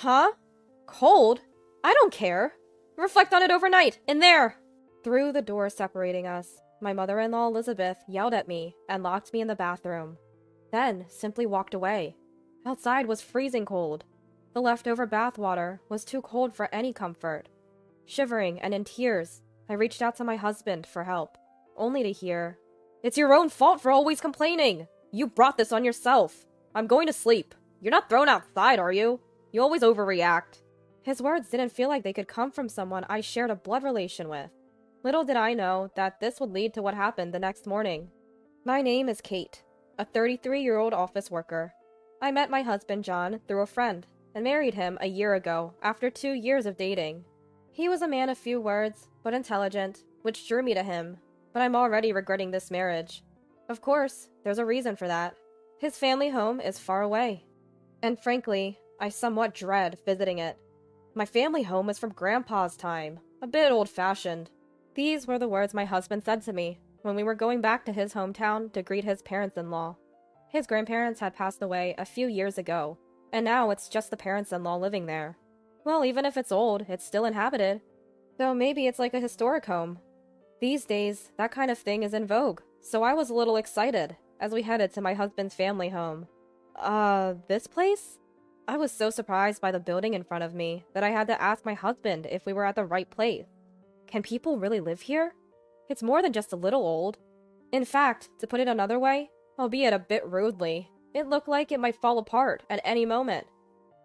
Huh? Cold? I don't care. Reflect on it overnight, in there! Through the door separating us, my mother-in-law Elizabeth yelled at me and locked me in the bathroom. Then simply walked away. Outside was freezing cold. The leftover bathwater was too cold for any comfort. Shivering and in tears, I reached out to my husband for help, only to hear, "It's your own fault for always complaining! You brought this on yourself! I'm going to sleep. You're not thrown outside, are you? You always overreact." His words didn't feel like they could come from someone I shared a blood relation with. Little did I know that this would lead to what happened the next morning. My name is Kate, a 33-year-old office worker. I met my husband John through a friend and married him a year ago after 2 years of dating. He was a man of few words, but intelligent, which drew me to him, but I'm already regretting this marriage. Of course, there's a reason for that. His family home is far away, and frankly, I somewhat dread visiting it. My family home is from Grandpa's time, a bit old-fashioned. These were the words my husband said to me when we were going back to his hometown to greet his parents-in-law. His grandparents had passed away a few years ago, and now it's just the parents-in-law living there. Well, even if it's old, it's still inhabited. Though maybe it's like a historic home. These days, that kind of thing is in vogue, so I was a little excited as we headed to my husband's family home. This place? I was so surprised by the building in front of me that I had to ask my husband if we were at the right place. Can people really live here? It's more than just a little old. In fact, to put it another way, albeit a bit rudely, it looked like it might fall apart at any moment.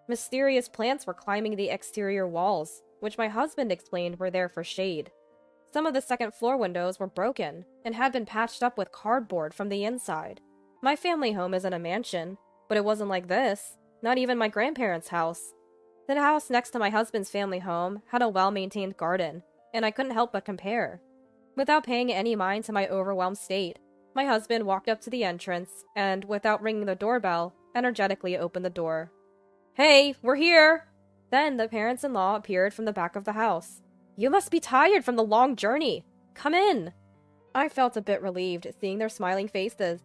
Mysterious plants were climbing the exterior walls, which my husband explained were there for shade. Some of the second-floor windows were broken and had been patched up with cardboard from the inside. My family home isn't a mansion, but it wasn't like this, not even my grandparents' house. The house next to my husband's family home had a well-maintained garden, and I couldn't help but compare. Without paying any mind to my overwhelmed state, my husband walked up to the entrance and, without ringing the doorbell, energetically opened the door. "Hey, we're here!" Then the parents-in-law appeared from the back of the house. "You must be tired from the long journey. Come in." I felt a bit relieved seeing their smiling faces.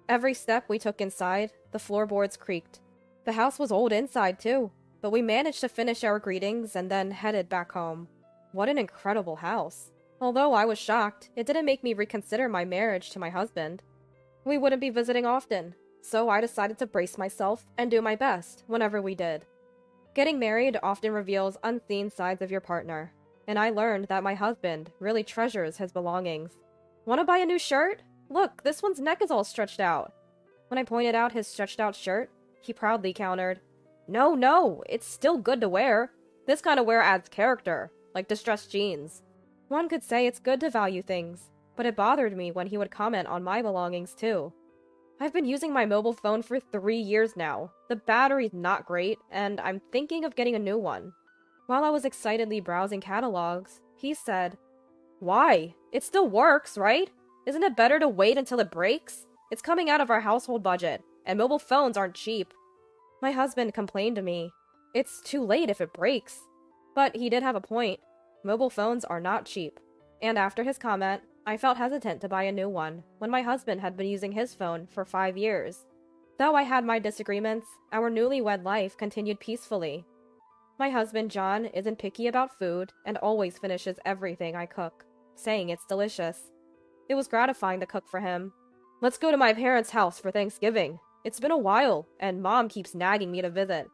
Every step we took inside, the floorboards creaked. The house was old inside too, but we managed to finish our greetings and then headed back home. What an incredible house. Although I was shocked, it didn't make me reconsider my marriage to my husband. We wouldn't be visiting often, so I decided to brace myself and do my best whenever we did. Getting married often reveals unseen sides of your partner, and I learned that my husband really treasures his belongings. "Want to buy a new shirt? Look, this one's neck is all stretched out." When I pointed out his stretched out shirt, he proudly countered, No, it's still good to wear. This kind of wear adds character, like distressed jeans." One could say it's good to value things, but it bothered me when he would comment on my belongings too. I've been using my mobile phone for 3 years now. The battery's not great, and I'm thinking of getting a new one. While I was excitedly browsing catalogs, he said, "Why? It still works, right? Isn't it better to wait until it breaks? It's coming out of our household budget, and mobile phones aren't cheap." My husband complained to me, "It's too late if it breaks." But he did have a point. Mobile phones are not cheap. And after his comment, I felt hesitant to buy a new one when my husband had been using his phone for 5 years. Though I had my disagreements, our newlywed life continued peacefully. My husband John isn't picky about food and always finishes everything I cook, saying it's delicious. It was gratifying to cook for him. "Let's go to my parents' house for Thanksgiving. It's been a while, and Mom keeps nagging me to visit."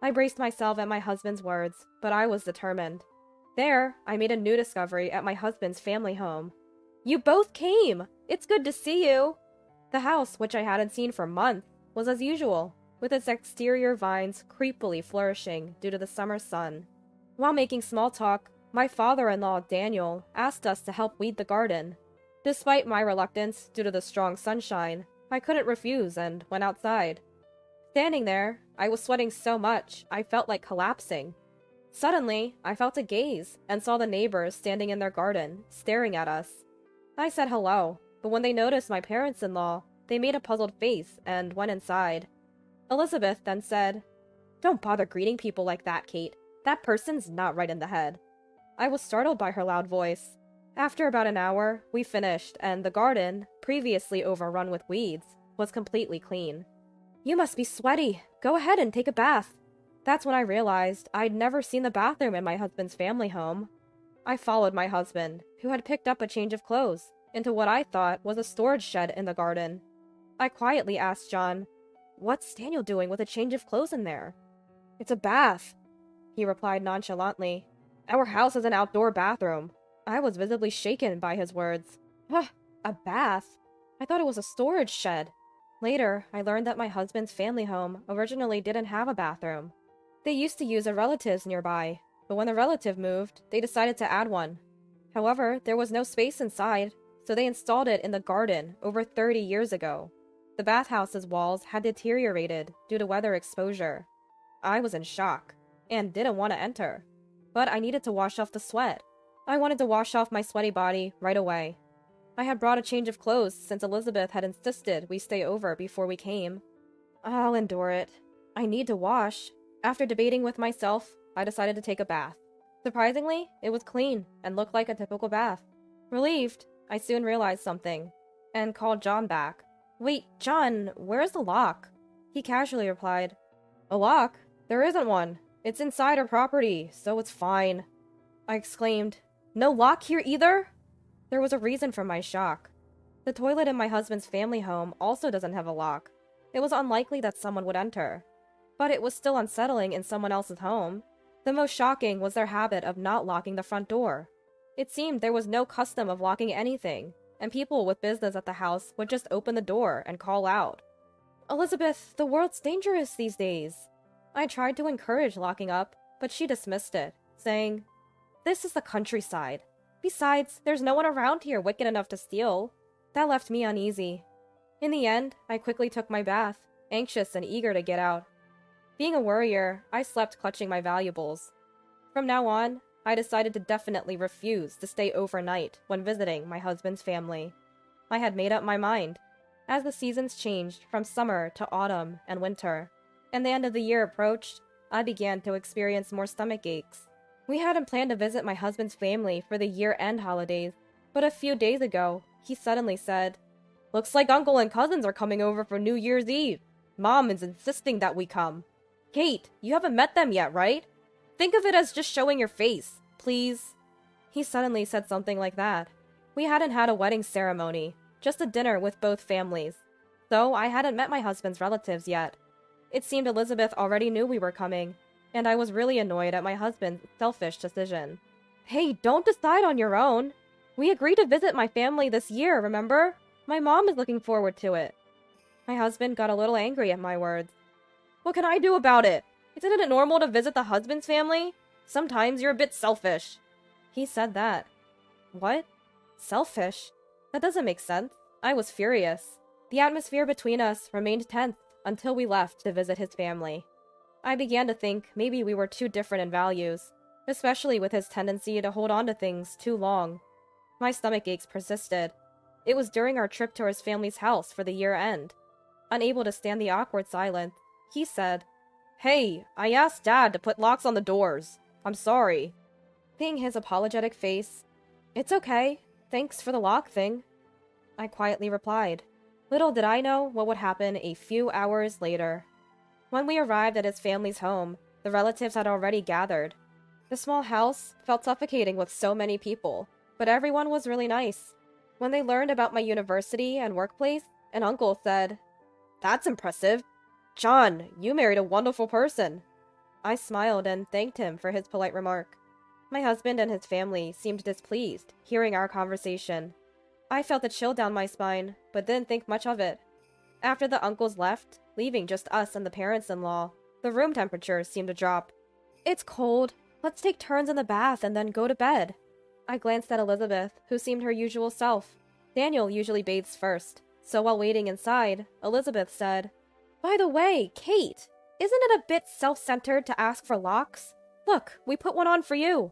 I braced myself at my husband's words, but I was determined. There, I made a new discovery at my husband's family home. "You both came! It's good to see you!" The house, which I hadn't seen for months, was as usual, with its exterior vines creepily flourishing due to the summer sun. While making small talk, my father-in-law, Daniel, asked us to help weed the garden. Despite my reluctance due to the strong sunshine, I couldn't refuse and went outside. Standing there, I was sweating so much I felt like collapsing. Suddenly, I felt a gaze and saw the neighbors standing in their garden, staring at us. I said hello, but when they noticed my parents-in-law, they made a puzzled face and went inside. Elizabeth then said, "Don't bother greeting people like that, Kate. That person's not right in the head." I was startled by her loud voice. After about an hour, we finished, and the garden, previously overrun with weeds, was completely clean. "You must be sweaty. Go ahead and take a bath." That's when I realized I'd never seen the bathroom in my husband's family home. I followed my husband, who had picked up a change of clothes, into what I thought was a storage shed in the garden. I quietly asked John, "What's Daniel doing with a change of clothes in there?" "It's a bath," he replied nonchalantly. "Our house has an outdoor bathroom." I was visibly shaken by his words. A bath? I thought it was a storage shed. Later, I learned that my husband's family home originally didn't have a bathroom. They used to use a relative's nearby, but when the relative moved, they decided to add one. However, there was no space inside, so they installed it in the garden over 30 years ago. The bathhouse's walls had deteriorated due to weather exposure. I was in shock, and didn't want to enter. But I needed to wash off the sweat. I wanted to wash off my sweaty body right away. I had brought a change of clothes since Elizabeth had insisted we stay over before we came. I'll endure it. I need to wash. After debating with myself, I decided to take a bath. Surprisingly, it was clean and looked like a typical bath. Relieved, I soon realized something, and called John back. "Wait, John, where's the lock?" He casually replied, "A lock? There isn't one. It's inside our property, so it's fine." I exclaimed, "No lock here either?" There was a reason for my shock. The toilet in my husband's family home also doesn't have a lock. It was unlikely that someone would enter. But it was still unsettling in someone else's home. The most shocking was their habit of not locking the front door. It seemed there was no custom of locking anything, and people with business at the house would just open the door and call out. "Elizabeth, the world's dangerous these days." I tried to encourage locking up, but she dismissed it, saying, "This is the countryside. Besides, there's no one around here wicked enough to steal." That left me uneasy. In the end, I quickly took my bath, anxious and eager to get out. Being a worrier, I slept clutching my valuables. From now on, I decided to definitely refuse to stay overnight when visiting my husband's family. I had made up my mind. As the seasons changed from summer to autumn and winter, and the end of the year approached, I began to experience more stomach aches. We hadn't planned to visit my husband's family for the year-end holidays, but a few days ago, he suddenly said, "Looks like Uncle and cousins are coming over for New Year's Eve. Mom is insisting that we come. Kate, you haven't met them yet, right? Think of it as just showing your face, please." He suddenly said something like that. We hadn't had a wedding ceremony, just a dinner with both families. So I hadn't met my husband's relatives yet. It seemed Elizabeth already knew we were coming, and I was really annoyed at my husband's selfish decision. "Hey, don't decide on your own. We agreed to visit my family this year, remember? My mom is looking forward to it." My husband got a little angry at my words. "What can I do about it? Isn't it normal to visit the husband's family? Sometimes you're a bit selfish." He said that. What? Selfish? That doesn't make sense. I was furious. The atmosphere between us remained tense until we left to visit his family. I began to think maybe we were too different in values, especially with his tendency to hold on to things too long. My stomach aches persisted. It was during our trip to his family's house for the year-end. Unable to stand the awkward silence, he said, "Hey, I asked Dad to put locks on the doors. I'm sorry." Seeing his apologetic face, "It's okay. Thanks for the lock thing," I quietly replied. Little did I know what would happen a few hours later. When we arrived at his family's home, the relatives had already gathered. The small house felt suffocating with so many people, but everyone was really nice. When they learned about my university and workplace, an uncle said, "That's impressive. John, you married a wonderful person." I smiled and thanked him for his polite remark. My husband and his family seemed displeased, hearing our conversation. I felt a chill down my spine, but didn't think much of it. After the uncles left, leaving just us and the parents-in-law, the room temperature seemed to drop. "It's cold. Let's take turns in the bath and then go to bed." I glanced at Elizabeth, who seemed her usual self. Daniel usually bathes first, so while waiting inside, Elizabeth said, "By the way, Kate, isn't it a bit self-centered to ask for locks? Look, we put one on for you."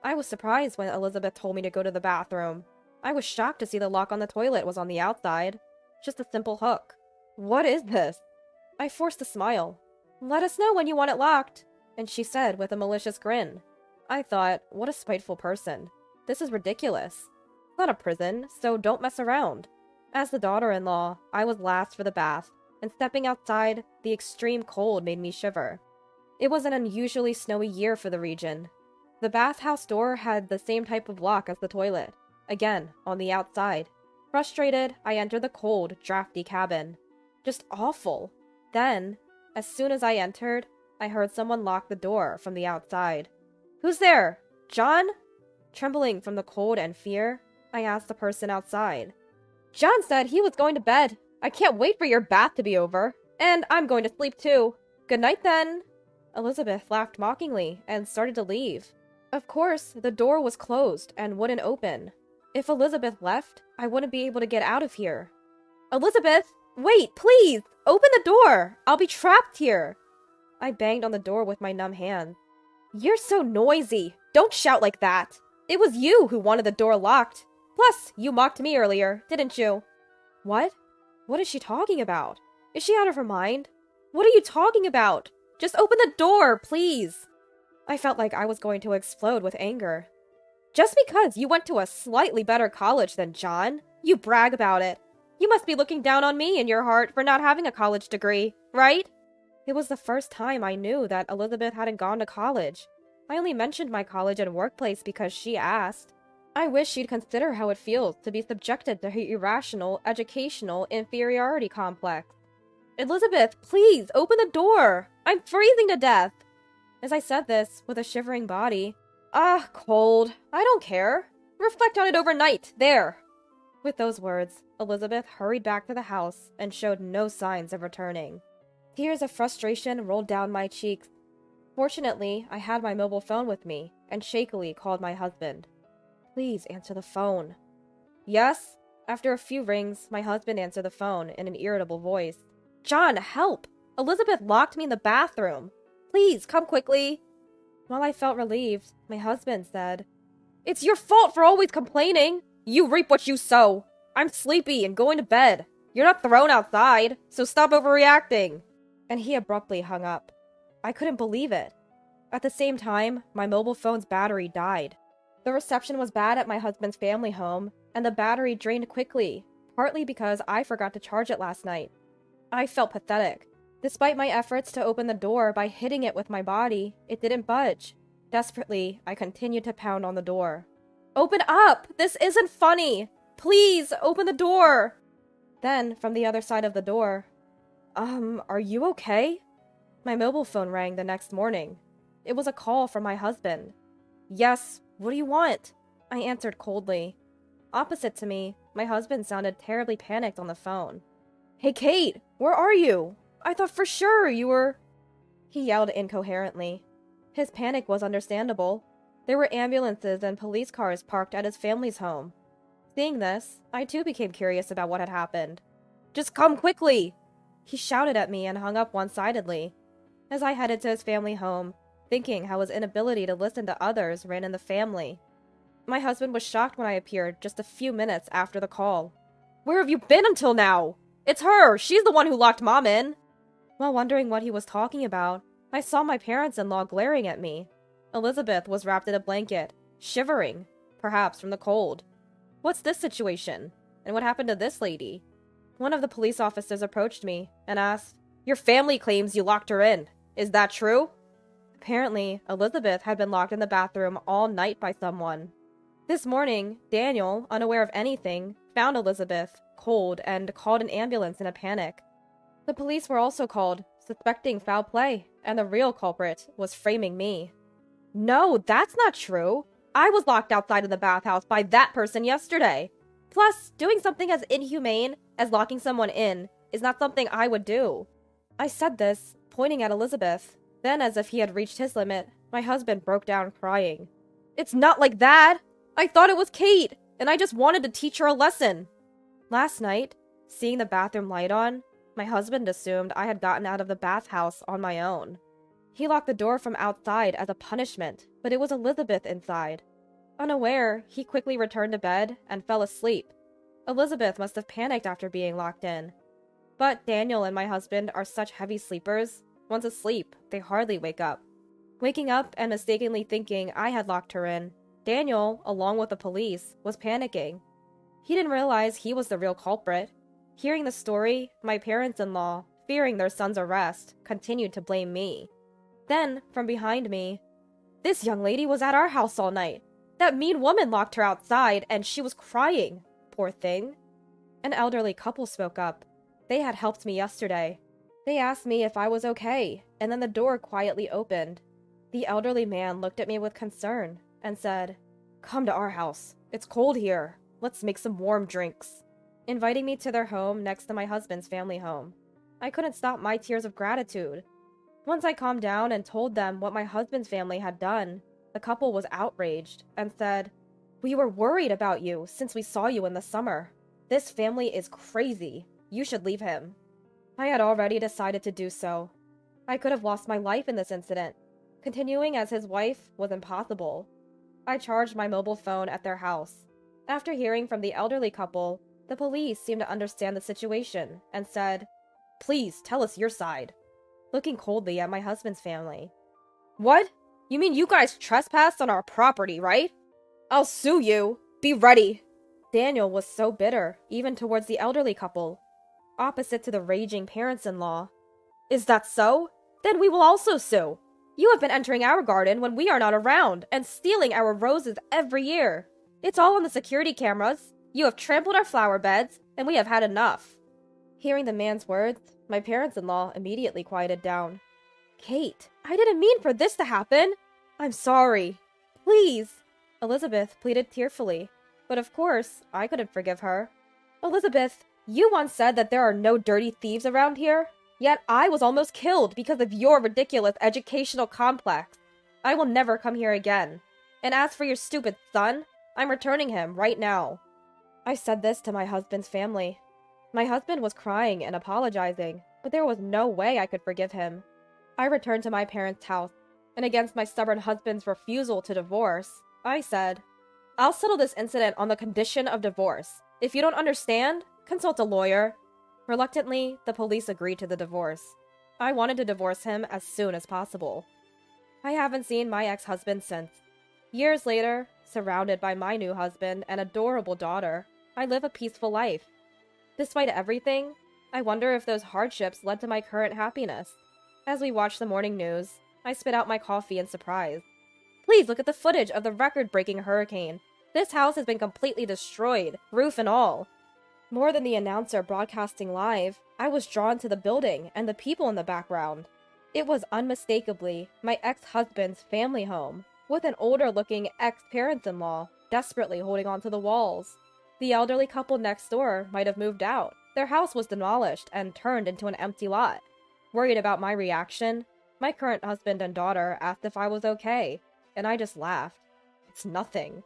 I was surprised when Elizabeth told me to go to the bathroom. I was shocked to see the lock on the toilet was on the outside. Just a simple hook. "What is this?" I forced a smile. "Let us know when you want it locked," and she said with a malicious grin. I thought, what a spiteful person. This is ridiculous. It's not a prison, so don't mess around. As the daughter-in-law, I was last for the bath, and stepping outside, the extreme cold made me shiver. It was an unusually snowy year for the region. The bathhouse door had the same type of lock as the toilet, again, on the outside. Frustrated, I entered the cold, drafty cabin. Just awful. Then, as soon as I entered, I heard someone lock the door from the outside. "Who's there? John?" Trembling from the cold and fear, I asked the person outside. "John said he was going to bed. I can't wait for your bath to be over. And I'm going to sleep too. Good night then." Elizabeth laughed mockingly and started to leave. Of course, the door was closed and wouldn't open. If Elizabeth left, I wouldn't be able to get out of here. "Elizabeth, wait, please! Open the door! I'll be trapped here!" I banged on the door with my numb hands. "You're so noisy! Don't shout like that! It was you who wanted the door locked. Plus, you mocked me earlier, didn't you?" "What? What is she talking about? Is she out of her mind? What are you talking about? Just open the door, please!" I felt like I was going to explode with anger. "Just because you went to a slightly better college than John, you brag about it. You must be looking down on me in your heart for not having a college degree, right?" It was the first time I knew that Elizabeth hadn't gone to college. I only mentioned my college and workplace because she asked. I wish she'd consider how it feels to be subjected to her irrational, educational inferiority complex. "Elizabeth, please, open the door! I'm freezing to death!" As I said this, with a shivering body, "Ah, cold. I don't care. Reflect on it overnight. There." With those words, Elizabeth hurried back to the house and showed no signs of returning. Tears of frustration rolled down my cheeks. Fortunately, I had my mobile phone with me and shakily called my husband. "Please answer the phone." "Yes?" After a few rings, my husband answered the phone in an irritable voice. "John, help! Elizabeth locked me in the bathroom. Please, come quickly." While I felt relieved, my husband said, "It's your fault for always complaining. You reap what you sow. I'm sleepy and going to bed. You're not thrown outside, so stop overreacting." And he abruptly hung up. I couldn't believe it. At the same time, my mobile phone's battery died. The reception was bad at my husband's family home, and the battery drained quickly, partly because I forgot to charge it last night. I felt pathetic. Despite my efforts to open the door by hitting it with my body, it didn't budge. Desperately, I continued to pound on the door. "Open up! This isn't funny! Please, open the door!" Then, from the other side of the door, are you okay?" My mobile phone rang the next morning. It was a call from my husband. "Yes, what do you want?" I answered coldly. Opposite to me, my husband sounded terribly panicked on the phone. "Hey, Kate, where are you? I thought for sure you were—" He yelled incoherently. His panic was understandable. There were ambulances and police cars parked at his family's home. Seeing this, I too became curious about what had happened. "Just come quickly!" He shouted at me and hung up one-sidedly. As I headed to his family home, thinking how his inability to listen to others ran in the family. My husband was shocked when I appeared just a few minutes after the call. "Where have you been until now? It's her! She's the one who locked Mom in!" While wondering what he was talking about, I saw my parents-in-law glaring at me. Elizabeth was wrapped in a blanket, shivering, perhaps from the cold. What's this situation? And what happened to this lady? One of the police officers approached me and asked, "Your family claims you locked her in. Is that true?" Apparently, Elizabeth had been locked in the bathroom all night by someone. This morning, Daniel, unaware of anything, found Elizabeth, cold, and called an ambulance in a panic. The police were also called, suspecting foul play, and the real culprit was framing me. "No, that's not true. I was locked outside of the bathhouse by that person yesterday. Plus, doing something as inhumane as locking someone in is not something I would do." I said this, pointing at Elizabeth. Then, as if he had reached his limit, my husband broke down crying. "It's not like that! I thought it was Kate, and I just wanted to teach her a lesson." Last night, seeing the bathroom light on, my husband assumed I had gotten out of the bathhouse on my own. He locked the door from outside as a punishment, but it was Elizabeth inside. Unaware, he quickly returned to bed and fell asleep. Elizabeth must have panicked after being locked in. But Daniel and my husband are such heavy sleepers. Once asleep, they hardly wake up. Waking up and mistakenly thinking I had locked her in, Daniel, along with the police, was panicking. He didn't realize he was the real culprit. Hearing the story, my parents-in-law, fearing their son's arrest, continued to blame me. Then, from behind me, "This young lady was at our house all night. That mean woman locked her outside, and she was crying. Poor thing." An elderly couple spoke up. They had helped me yesterday. They asked me if I was okay, and then the door quietly opened. The elderly man looked at me with concern and said, "Come to our house. It's cold here. Let's make some warm drinks," inviting me to their home next to my husband's family home. I couldn't stop my tears of gratitude. Once I calmed down and told them what my husband's family had done, the couple was outraged and said, "We were worried about you since we saw you in the summer. This family is crazy. You should leave him." I had already decided to do so. I could have lost my life in this incident. Continuing as his wife was impossible. I charged my mobile phone at their house. After hearing from the elderly couple, the police seemed to understand the situation and said, "Please tell us your side," looking coldly at my husband's family. "What? You mean you guys trespassed on our property, right? I'll sue you. Be ready." Daniel was so bitter, even towards the elderly couple, opposite to the raging parents-in-law. "Is that so? Then we will also sue. You have been entering our garden when we are not around and stealing our roses every year. It's all on the security cameras. You have trampled our flower beds, and we have had enough." Hearing the man's words, my parents-in-law immediately quieted down. "Kate, I didn't mean for this to happen. I'm sorry. Please," Elizabeth pleaded tearfully. But of course, I couldn't forgive her. "Elizabeth, you once said that there are no dirty thieves around here. Yet I was almost killed because of your ridiculous educational complex. I will never come here again. And as for your stupid son, I'm returning him right now." I said this to my husband's family. My husband was crying and apologizing, but there was no way I could forgive him. I returned to my parents' house, and against my stubborn husband's refusal to divorce, I said, "I'll settle this incident on the condition of divorce. If you don't understand, consult a lawyer." Reluctantly, the police agreed to the divorce. I wanted to divorce him as soon as possible. I haven't seen my ex-husband since. Years later, surrounded by my new husband and adorable daughter, I live a peaceful life. Despite everything, I wonder if those hardships led to my current happiness. As we watch the morning news, I spit out my coffee in surprise. Please look at the footage of the record-breaking hurricane. This house has been completely destroyed, roof and all. More than the announcer broadcasting live, I was drawn to the building and the people in the background. It was unmistakably my ex-husband's family home, with an older-looking ex-parents-in-law desperately holding onto the walls. The elderly couple next door might have moved out. Their house was demolished and turned into an empty lot. Worried about my reaction, my current husband and daughter asked if I was okay, and I just laughed. It's nothing.